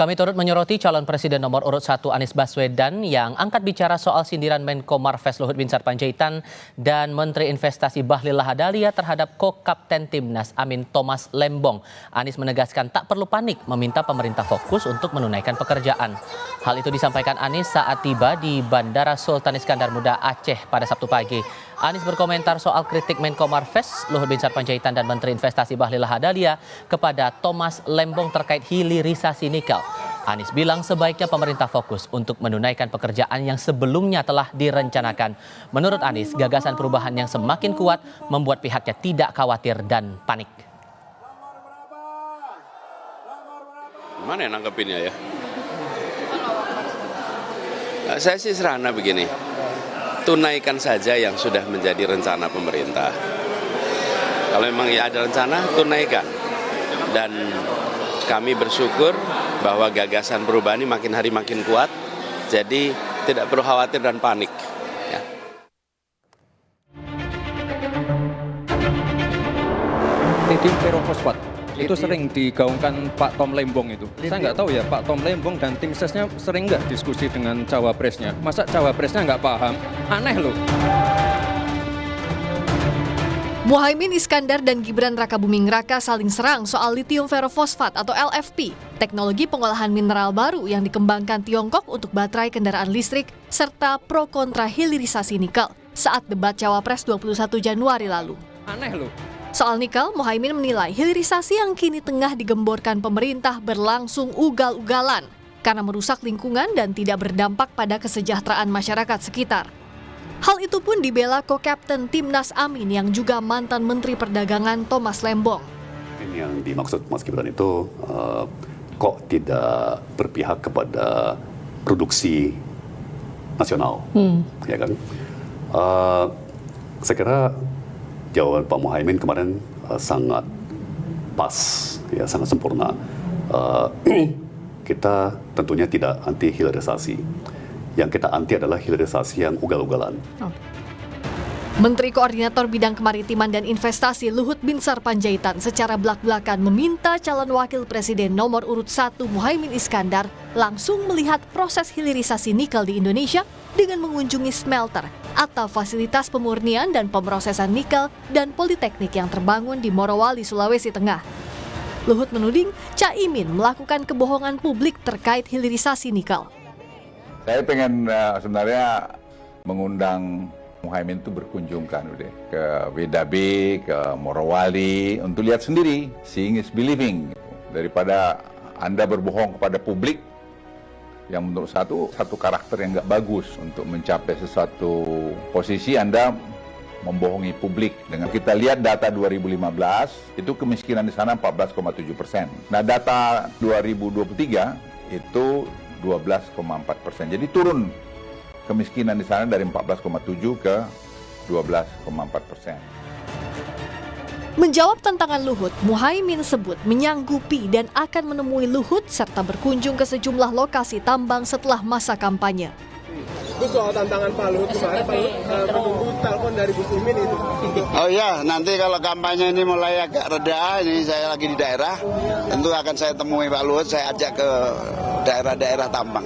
Kami turut menyoroti calon presiden nomor urut 1 Anies Baswedan yang angkat bicara soal sindiran Menko Marves Luhut Binsar Panjaitan dan Menteri Investasi Bahlil Lahadalia terhadap ko-kapten Timnas Amin Thomas Lembong. Anies menegaskan tak perlu panik, meminta pemerintah fokus untuk menunaikan pekerjaan. Hal itu disampaikan Anies saat tiba di Bandara Sultan Iskandar Muda Aceh pada Sabtu pagi. Anies berkomentar soal kritik Menko Marves Luhut Binsar Panjaitan dan Menteri Investasi Bahlil Lahadalia kepada Thomas Lembong terkait hilirisasi nikel. Anies bilang sebaiknya pemerintah fokus untuk menunaikan pekerjaan yang sebelumnya telah direncanakan. Menurut Anies, gagasan perubahan yang semakin kuat membuat pihaknya tidak khawatir dan panik. Gimana ya nanggepinnya ya? Saya sih sederhana begini, tunaikan saja yang sudah menjadi rencana pemerintah. Kalau memang ada rencana, tunaikan. Dan kami bersyukur bahwa gagasan perubahan ini makin hari makin kuat, jadi tidak perlu khawatir dan panik. Ya. Lithium ferrofosfat itu sering digaungkan Pak Tom Lembong itu. Saya nggak tahu ya, Pak Tom Lembong dan tim sesnya sering nggak diskusi dengan cawapresnya. Masa cawapresnya nggak paham? Aneh loh. Muhaimin Iskandar dan Gibran Rakabuming Raka saling serang soal lithium ferrofosfat atau LFP, teknologi pengolahan mineral baru yang dikembangkan Tiongkok untuk baterai kendaraan listrik, serta pro kontra hilirisasi nikel saat debat Cawapres 21 Januari lalu. Aneh loh. Soal nikel, Muhaimin menilai hilirisasi yang kini tengah digemborkan pemerintah berlangsung ugal-ugalan karena merusak lingkungan dan tidak berdampak pada kesejahteraan masyarakat sekitar. Hal itu pun dibela ko-kapten Timnas Amin yang juga mantan Menteri Perdagangan Thomas Lembong. Yang dimaksud Mas Gibran itu kok tidak berpihak kepada produksi nasional, ya kan? Saya kira jawaban Pak Muhaimin kemarin sangat pas, ya sangat sempurna. Kita tentunya tidak anti hilirisasi. Yang kita anti adalah hilirisasi yang ugal-ugalan. Menteri Koordinator Bidang Kemaritiman dan Investasi Luhut Binsar Panjaitan secara belak-belakan meminta calon wakil presiden nomor urut 1 Muhaimin Iskandar langsung melihat proses hilirisasi nikel di Indonesia dengan mengunjungi smelter atau fasilitas pemurnian dan pemrosesan nikel dan politeknik yang terbangun di Morowali, Sulawesi Tengah. Luhut menuding Caimin melakukan kebohongan publik terkait hilirisasi nikel. Saya pengen sebenarnya mengundang Muhaimin itu berkunjung kan udah ke WDB, ke Morowali untuk lihat sendiri, seeing is believing. Daripada Anda berbohong kepada publik yang menurut satu karakter yang nggak bagus untuk mencapai sesuatu posisi, Anda membohongi publik. Dengan kita lihat data 2015 itu kemiskinan di sana 14,7%. Nah data 2023 itu 12,4%. Jadi turun kemiskinan di sana dari 14,7 ke 12,4%. Menjawab tantangan Luhut, Muhaimin sebut menyanggupi dan akan menemui Luhut serta berkunjung ke sejumlah lokasi tambang setelah masa kampanye. Itu soal tantangan Pak Luhut kemarin, Pak Luhut menunggu telepon dari Gus Imin itu. Oh iya, nanti kalau kampanye ini mulai agak reda, ini saya lagi di daerah, tentu akan saya temui Pak Luhut, saya ajak ke daerah-daerah tambang.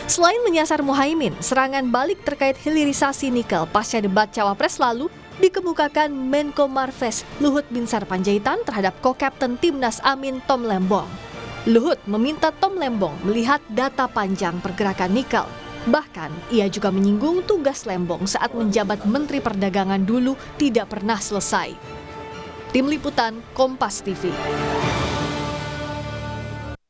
Selain menyasar Muhaimin, serangan balik terkait hilirisasi nikel pasca debat Cawapres lalu dikemukakan Menko Marves Luhut Binsar Panjaitan terhadap ko-kapten Timnas Amin Tom Lembong. Luhut meminta Tom Lembong melihat data panjang pergerakan nikel. Bahkan, ia juga menyinggung tugas Lembong saat menjabat Menteri Perdagangan dulu tidak pernah selesai. Tim Liputan, Kompas TV.